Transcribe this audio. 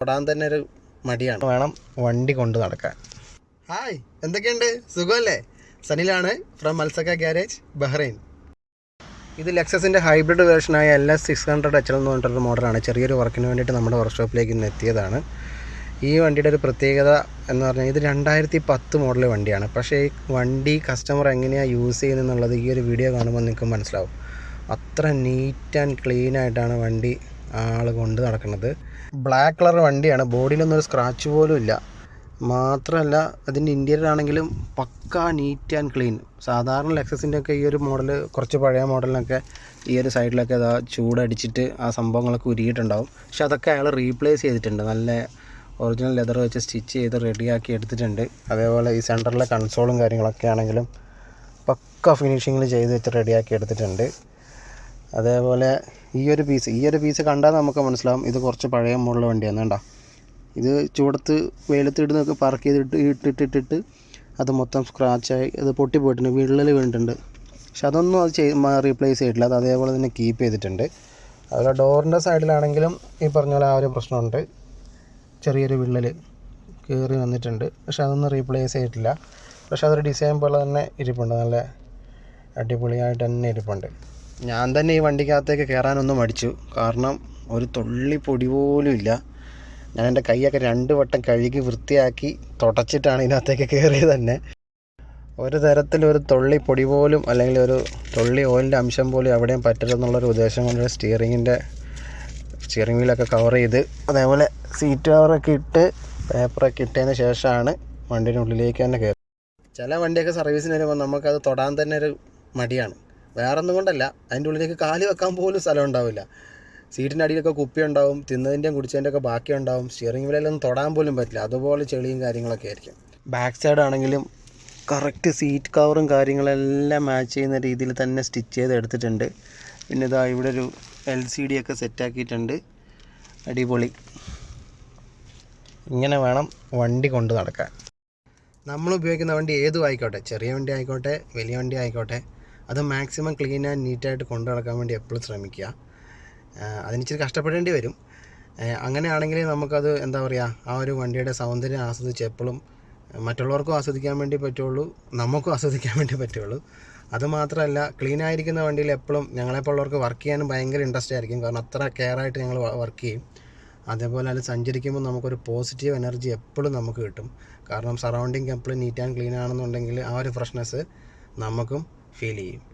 തൊടാൻ തന്നെ ഒരു മടിയാണ്, വേണം വണ്ടി കൊണ്ട് നടക്കാൻ. ഹായ്, എന്തൊക്കെയുണ്ട്, സുഖമല്ലേ? സനിലാണ് ഫ്രം മൽസക്ക ഗ്യാരേജ്, ബഹ്റൈൻ. ഇത് ലെക്സസിൻ്റെ ഹൈബ്രിഡ് വേർഷനായ LS600HL എന്ന് പറഞ്ഞിട്ടൊരു മോഡലാണ്. ചെറിയൊരു വർക്കിന് വേണ്ടിയിട്ട് നമ്മുടെ വർക്ക്ഷോപ്പിലേക്ക് ഇന്ന് എത്തിയതാണ്. ഈ വണ്ടിയുടെ ഒരു പ്രത്യേകത എന്ന് പറഞ്ഞാൽ ഇത് 2010 മോഡൽ വണ്ടിയാണ്. പക്ഷേ ഈ വണ്ടി കസ്റ്റമർ എങ്ങനെയാണ് യൂസ് ചെയ്യുന്നതെന്നുള്ളത് ഈ ഒരു വീഡിയോ കാണുമ്പോൾ നിങ്ങൾക്ക് മനസ്സിലാവും. അത്ര നീറ്റ് ആൻഡ് ക്ലീൻ ആയിട്ടാണ് വണ്ടി ആൾ കൊണ്ട് നടക്കുന്നത്. ബ്ലാക്ക് കളർ വണ്ടിയാണ്, ബോഡിയിലൊന്നും ഒരു സ്ക്രാച്ച് പോലും ഇല്ല. മാത്രമല്ല അതിൻ്റെ ഇൻറ്റീരിയർ ആണെങ്കിലും പക്കാ നീറ്റ് ആൻഡ് ക്ലീൻ. സാധാരണ ലെക്സസിൻ്റെ ഒക്കെ ഈ ഒരു മോഡൽ, കുറച്ച് പഴയ മോഡലിനൊക്കെ ഈ ഒരു സൈഡിലൊക്കെ അതാ ചൂടടിച്ചിട്ട് ആ സംഭവങ്ങളൊക്കെ ഉരുകിയിട്ടുണ്ടാവും. പക്ഷെ അതൊക്കെ അയാൾ റീപ്ലേസ് ചെയ്തിട്ടുണ്ട്. നല്ല ഒറിജിനൽ ലെതർ വെച്ച് സ്റ്റിച്ച് ചെയ്ത് റെഡിയാക്കി എടുത്തിട്ടുണ്ട്. അതേപോലെ ഈ സെൻറ്ററിലെ കൺസോളും കാര്യങ്ങളൊക്കെ ആണെങ്കിലും പക്ക ഫിനിഷിങ്ങിൽ ചെയ്ത് വെച്ച് റെഡിയാക്കി എടുത്തിട്ടുണ്ട്. അതേപോലെ ഈ ഒരു പീസ് കണ്ടാൽ നമുക്ക് മനസ്സിലാവും ഇത് കുറച്ച് പഴയ മോഡൽ വണ്ടിയാണ്. കണ്ടോ, ഇത് ചൂടത്ത് വെയിലത്ത് ഇടുന്നൊക്കെ പാർക്ക് ചെയ്തിട്ട് അത് മൊത്തം സ്ക്രാച്ചായി അത് പൊട്ടി പോയിട്ടുണ്ട്, വിള്ളൽ വീണിട്ടുണ്ട്. പക്ഷെ അതൊന്നും അത് റീപ്ലേസ് ചെയ്തിട്ടില്ല, അത് അതേപോലെ തന്നെ കീപ്പ് ചെയ്തിട്ടുണ്ട്. അതുപോലെ ഡോറിൻ്റെ സൈഡിലാണെങ്കിലും ഈ പറഞ്ഞ പോലെ ആ ഒരു പ്രശ്നമുണ്ട്, ചെറിയൊരു വിള്ളൽ കയറി വന്നിട്ടുണ്ട്. പക്ഷെ അതൊന്നും റീപ്ലേസ് ചെയ്തിട്ടില്ല. പക്ഷെ അതൊരു ഡിസൈൻ പോലെ തന്നെ ഇരിപ്പുണ്ട്, നല്ല അടിപൊളിയായിട്ട് തന്നെ ഇരിപ്പുണ്ട്. ഞാൻ തന്നെ ഈ വണ്ടിക്കകത്തേക്ക് കയറാനൊന്നും മടിച്ചു, കാരണം ഒരു തുള്ളി പൊടി പോലും ഇല്ല. ഞാൻ എൻ്റെ കൈയൊക്കെ 2 വട്ടം കഴുകി വൃത്തിയാക്കി തുടച്ചിട്ടാണ് ഇതിനകത്തേക്ക് കയറിയത് തന്നെ. ഒരു തരത്തിലൊരു തുള്ളി പൊടി പോലും അല്ലെങ്കിൽ ഒരു തുള്ളി ഓയിലിൻ്റെ അംശം പോലും എവിടെയും പറ്റരുതെന്നുള്ളൊരു ഉദ്ദേശം കൊണ്ട് സ്റ്റിയറിംഗ് വീലൊക്കെ കവർ ചെയ്ത്, അതേപോലെ സീറ്റ് കവറൊക്കെ ഇട്ട് പേപ്പറൊക്കെ ഇട്ടതിന് ശേഷമാണ് വണ്ടിയുടെ ഉള്ളിലേക്ക് തന്നെ കയറി. ചില വണ്ടിയൊക്കെ സർവീസിന് വരുമ്പോൾ നമുക്കത് തൊടാൻ തന്നെ ഒരു മടിയാണ്. വേറൊന്നും കൊണ്ടല്ല, അതിൻ്റെ ഉള്ളിലേക്ക് കാല് വെക്കാൻ പോലും സ്ഥലം ഉണ്ടാവില്ല. സീറ്റിൻ്റെ അടിയിലൊക്കെ കുപ്പി ഉണ്ടാവും, തിന്നതിൻ്റെയും കുടിച്ചതിൻ്റെ ഒക്കെ ബാക്കി ഉണ്ടാവും. സ്റ്റിയറിംഗ് വീലൊന്നും തൊടാൻ പോലും പറ്റില്ല, അതുപോലെ ചെളിയും കാര്യങ്ങളൊക്കെ ആയിരിക്കും. ബാക്ക് സൈഡ് ആണെങ്കിലും കറക്റ്റ് സീറ്റ് കവറും കാര്യങ്ങളെല്ലാം മാച്ച് ചെയ്യുന്ന രീതിയിൽ തന്നെ സ്റ്റിച്ച് ചെയ്ത് എടുത്തിട്ടുണ്ട്. പിന്നെ ഇതാ ഇവിടെ ഒരു LCD ഒക്കെ സെറ്റാക്കിയിട്ടുണ്ട്, അടിപൊളി. ഇങ്ങനെ വേണം വണ്ടി കൊണ്ട് നടക്കാൻ. നമ്മൾ ഉപയോഗിക്കുന്ന വണ്ടി ഏതും ആയിക്കോട്ടെ, ചെറിയ വണ്ടി ആയിക്കോട്ടെ വലിയ വണ്ടി ആയിക്കോട്ടെ, അത് മാക്സിമം ക്ലീൻ ആൻഡ് നീറ്റായിട്ട് കൊണ്ടു നടക്കാൻ വേണ്ടി എപ്പോഴും ശ്രമിക്കുക. അതിനിച്ചിരി കഷ്ടപ്പെടേണ്ടി വരും. അങ്ങനെയാണെങ്കിൽ നമുക്കത് എന്താ പറയുക, ആ ഒരു വണ്ടിയുടെ സൗന്ദര്യം ആസ്വദിച്ച് എപ്പോഴും മറ്റുള്ളവർക്കും ആസ്വദിക്കാൻ വേണ്ടി പറ്റുള്ളൂ, നമുക്കും ആസ്വദിക്കാൻ വേണ്ടി പറ്റുള്ളൂ. അതുമാത്രമല്ല, ക്ലീൻ ആയിരിക്കുന്ന വണ്ടിയിൽ എപ്പോഴും ഞങ്ങളെപ്പോലുള്ളവർക്ക് വർക്ക് ചെയ്യാനും ഭയങ്കര ഇൻട്രസ്റ്റ് ആയിരിക്കും, കാരണം അത്ര കെയറായിട്ട് ഞങ്ങൾ വർക്ക് ചെയ്യും. അതേപോലെ അത് സഞ്ചരിക്കുമ്പോൾ നമുക്കൊരു പോസിറ്റീവ് എനർജി എപ്പോഴും നമുക്ക് കിട്ടും. കാരണം സറൗണ്ടിങ് എപ്പോഴും നീറ്റ് ആൻഡ് ക്ലീൻ ആണെന്നുണ്ടെങ്കിൽ ആ ഒരു ഫ്രഷ്നെസ് നമുക്കും ഫീൽ ചെയ്യും.